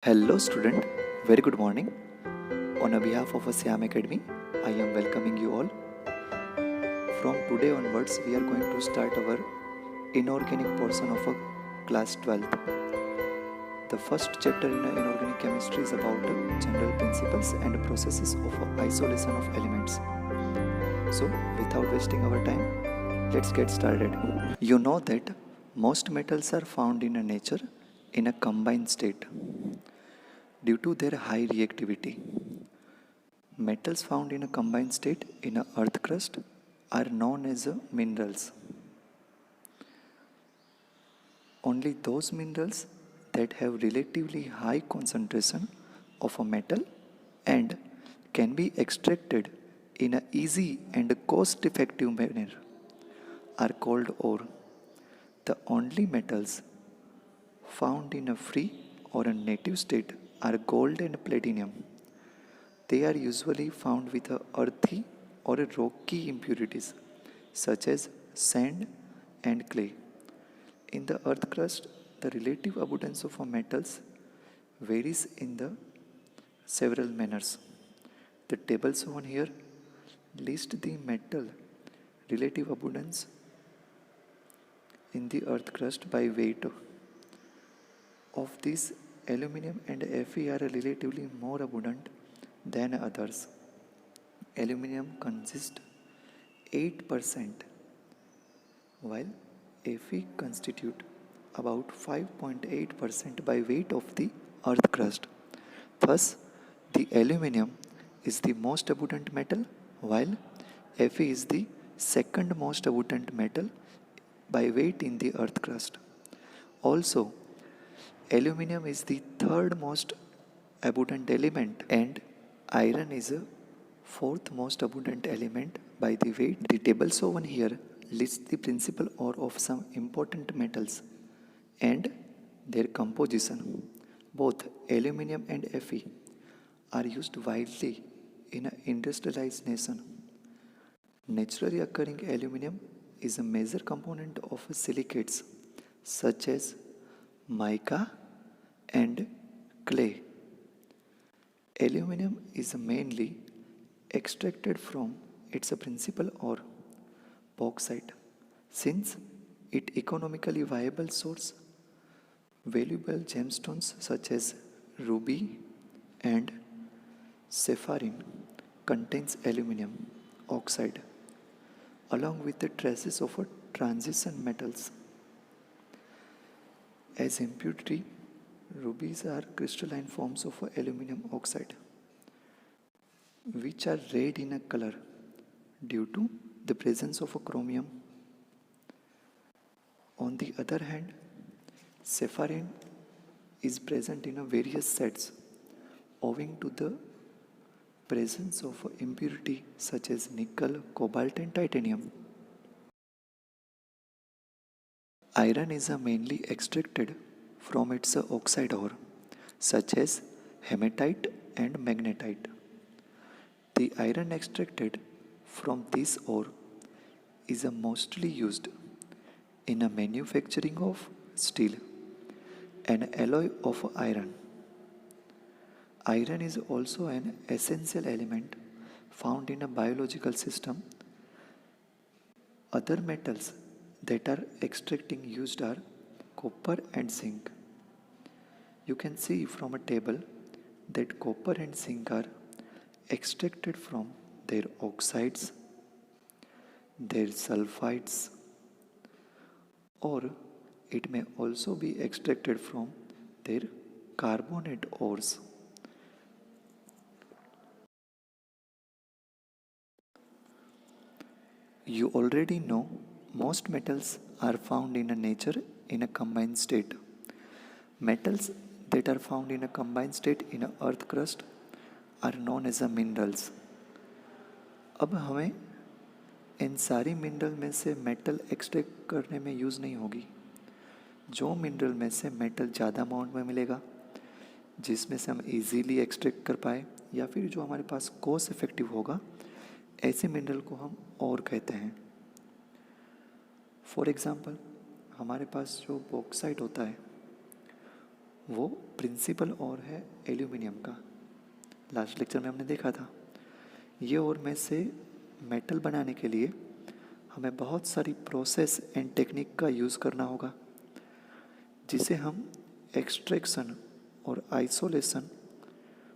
Hello student, very good morning. On behalf of Siam Academy, I am welcoming you all. From today onwards, we are going to start our inorganic portion of class 12th. The first chapter in inorganic chemistry is about general principles and processes of isolation of elements. So, without wasting our time, let's get started. You know that most metals are found in nature in a combined state due to their high reactivity. Metals found in a combined state in a earth crust are known as minerals. Only those minerals that have relatively high concentration of a metal and can be extracted in an easy and cost-effective manner are called ore. The only metals found in a free or a native state are gold and platinum. They are usually found with earthy or rocky impurities such as sand and clay. In the earth crust, the relative abundance of metals varies in the several manners. The table shown here lists the metal relative abundance in the earth crust by weight. Of these, aluminum and Fe are relatively more abundant than others. Aluminum consists 8%, while Fe constitute about 5.8% by weight of the earth crust. Thus, the aluminum is the most abundant metal, while Fe is the second most abundant metal by weight in the earth crust. Also, aluminum is the third most abundant element and iron is the fourth most abundant element by the weight. The table shown here lists the principal ore of some important metals and their composition. Both aluminum and Fe are used widely in an industrialized nation. Naturally occurring aluminum is a major component of silicates such as mica and clay. Aluminum is mainly extracted from its principal ore, bauxite, since it economically viable source valuable gemstones such as ruby and sapphire contains aluminum oxide along with the traces of transition metals. As impurity, rubies are crystalline forms of aluminum oxide, which are red in color due to the presence of chromium. On the other hand, sapphire is present in various sets owing to the presence of impurity such as nickel, cobalt and titanium. Iron is mainly extracted from its oxide ore such as hematite and magnetite. The iron extracted from this ore is mostly used in a manufacturing of steel, an alloy of iron. Iron is also an essential element found in a biological system. Other metals that are extracting used are copper and zinc. You can see from a table that copper and zinc are extracted from their oxides, their sulfides, or it may also be extracted from their carbonate ores. You already know most metals are found in nature in a combined state. Metals that are found in a combined state in a earth crust are known as minerals. अब हमें इन सारी mineral में से metal extract करने में use नहीं होगी. जो मिनरल में से मेटल ज़्यादा अमाउंट में मिलेगा, जिसमें से हम इजीली एक्सट्रैक्ट कर पाए या फिर जो हमारे पास कॉस्ट इफेक्टिव होगा, ऐसे मिनरल को हम और कहते हैं. फॉर एग्ज़ाम्पल, हमारे पास जो बॉक्साइट होता है वो प्रिंसिपल और है एल्यूमिनियम का, लास्ट लेक्चर में हमने देखा था। ये और में से मेटल बनाने के लिए हमें बहुत सारी प्रोसेस एंड टेक्निक का यूज़ करना होगा, जिसे हम एक्सट्रैक्शन और आइसोलेशन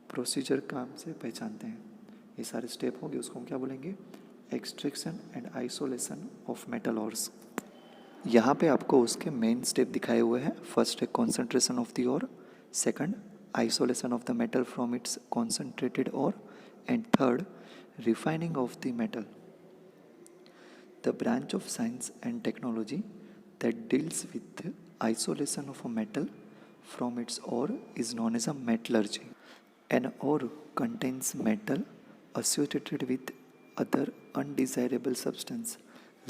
प्रोसीजर काम से पहचानते हैं। ये सारे स्टेप होंगे, उसको हम क्या बोलेंगे? Extraction and isolation of metal ores. यहाँ पे आपको उसके मेन स्टेप दिखाए हुए हैं। फर्स्ट है concentration of the ore, second isolation of the metal from its concentrated ore, and third refining of the metal. The branch of science and technology that deals with the isolation of a metal from its ore is known as a metallurgy. An ore contains metal associated with other undesirable substances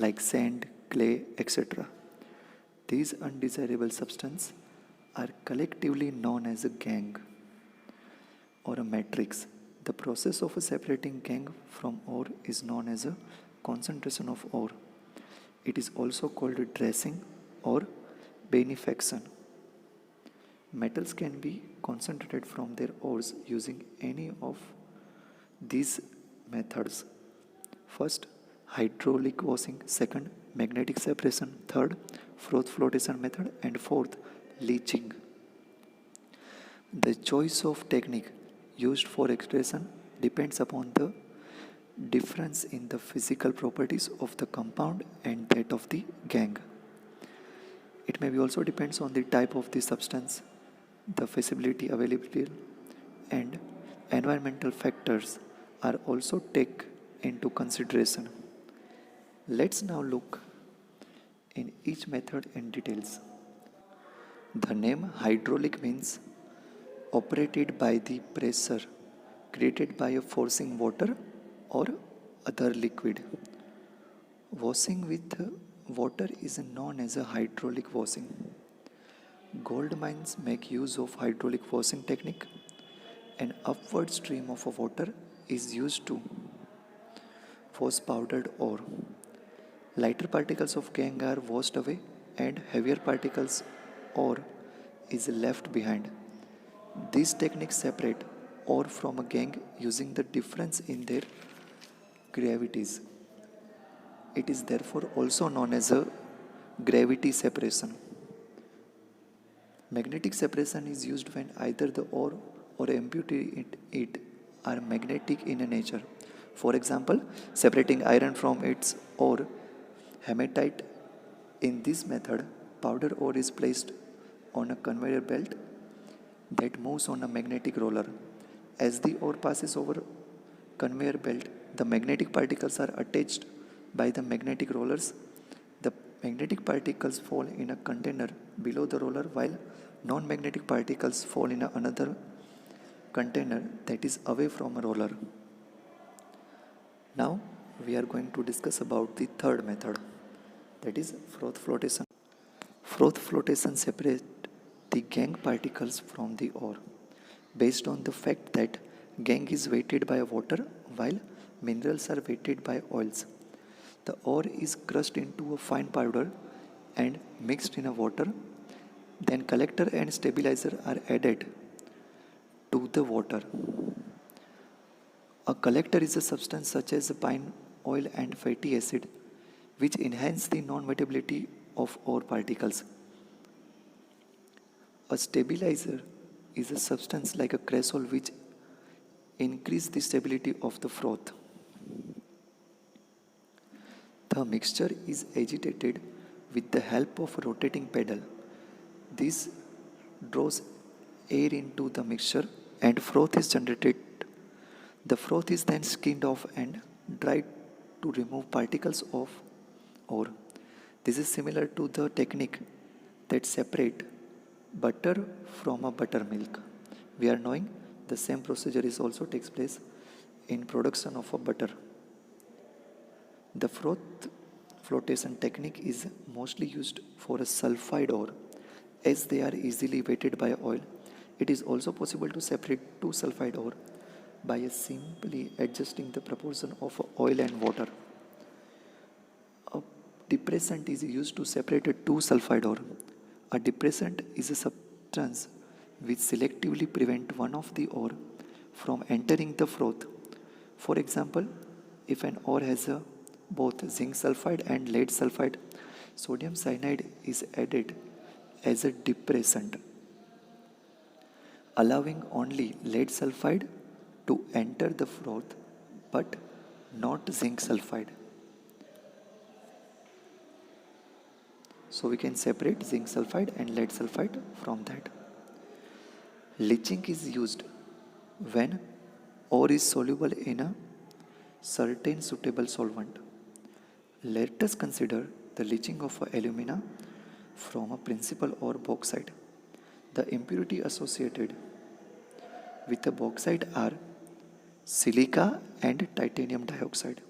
like sand, clay, etc. These undesirable substances are collectively known as a gangue or a matrix. The process of separating gangue from ore is known as a concentration of ore. It is also called dressing or benefaction. Metals can be concentrated from their ores using any of these methods. First, hydraulic washing, second, magnetic separation, third, froth flotation method, and fourth, leaching. The choice of technique used for extraction depends upon the difference in the physical properties of the compound and that of the gangue. It may be also depends on the type of the substance, the feasibility, availability, and environmental factors are also taken into consideration. Let's now look in each method in details. The name hydraulic means operated by the pressure created by a forcing water or other liquid. Washing with water is known as a hydraulic washing. Gold mines make use of hydraulic washing technique. An upward stream of water is used to wash powdered ore. Lighter particles of gangue are washed away and heavier particles ore is left behind. These techniques separate ore from a gangue using the difference in their gravities. It is therefore also known as a gravity separation. Magnetic separation is used when either the ore or impurity in it are magnetic in nature. For example, separating iron from its ore, hematite. In this method, powder ore is placed on a conveyor belt that moves on a magnetic roller. As the ore passes over conveyor belt, the magnetic particles are attached by the magnetic rollers. The magnetic particles fall in a container below the roller, while non-magnetic particles fall in another container that is away from a roller. Now we are going to discuss about the third method, that is froth flotation. Froth flotation separates the gangue particles from the ore based on the fact that gangue is weighted by water while minerals are weighted by oils. The ore is crushed into a fine powder and mixed in a water. Then collector and stabilizer are added to the water. A collector is a substance such as pine oil and fatty acid which enhance the non-wettability of ore particles. A stabilizer is a substance like a cresol which increase the stability of the froth. The mixture is agitated with the help of a rotating pedal. This draws air into the mixture and froth is generated. The froth is then skinned off and dried to remove particles of ore. This is similar to the technique that separate butter from a buttermilk. We are knowing the same procedure is also takes place in production of a butter. The froth flotation technique is mostly used for a sulfide ore as they are easily weighted by oil. It is also possible to separate two sulfide ore by simply adjusting the proportion of oil and water. A depressant is used to separate two sulfide ore. A depressant is a substance which selectively prevent one of the ore from entering the froth. For example, if an ore has both zinc sulfide and lead sulfide, sodium cyanide is added as a depressant, allowing only lead sulfide to enter the froth but not zinc sulfide. So we can separate zinc sulfide and lead sulfide from that. Leaching is used when ore is soluble in a certain suitable solvent. Let us consider the leaching of alumina from a principal ore bauxite. The impurity associated with the bauxite are silica and titanium dioxide.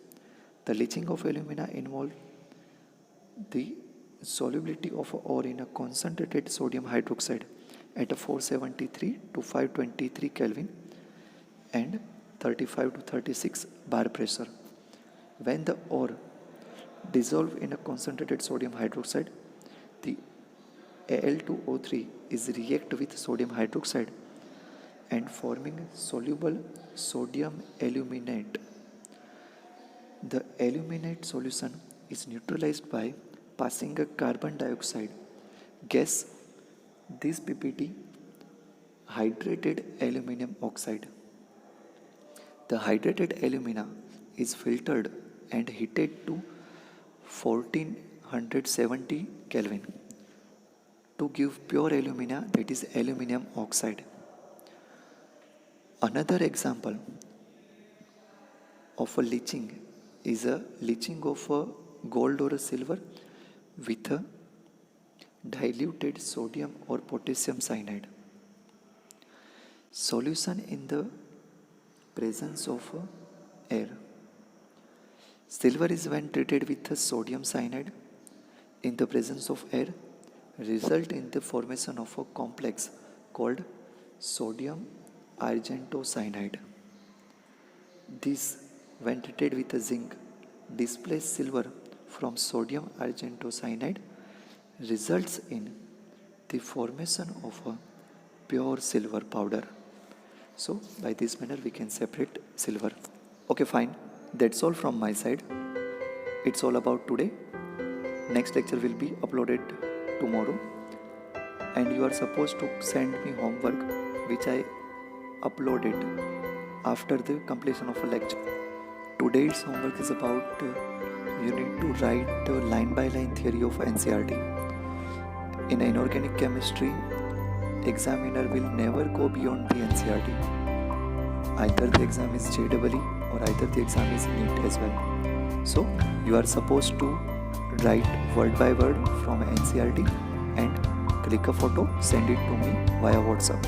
The leaching of alumina involves the solubility of ore in a concentrated sodium hydroxide at a 473 to 523 Kelvin and 35 to 36 bar pressure. When the ore dissolves in a concentrated sodium hydroxide, the Al2O3 is react with sodium hydroxide and forming soluble sodium aluminate. The aluminate solution is neutralized by passing a carbon dioxide gas, this PPT, hydrated aluminum oxide. The hydrated alumina is filtered and heated to 1470 Kelvin to give pure alumina, that is aluminum oxide. Another example of a leaching is a leaching of a gold or a silver with a diluted sodium or potassium cyanide. Solution in the presence of air. Silver is when treated with a sodium cyanide in the presence of air result in the formation of a complex called sodium argentocyanide. This, when treated with a zinc, displaces silver from sodium argentocyanide results in the formation of a pure silver powder. So by this manner we can separate silver. Okay, fine. That's all from my side. It's all about today. Next lecture will be uploaded tomorrow and you are supposed to send me homework which I uploaded after the completion of a lecture. Today's homework is about you need to write line by line theory of NCERT. In inorganic chemistry, examiner will never go beyond the NCERT. Either the exam is JEE or either the exam is NEET as well. So you are supposed to write word by word from NCERT and click a photo, send it to me via WhatsApp.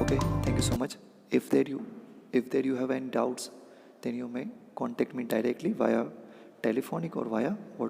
Okay, thank you so much. If there you have any doubts, then you may contact me directly via telephonic or via WhatsApp.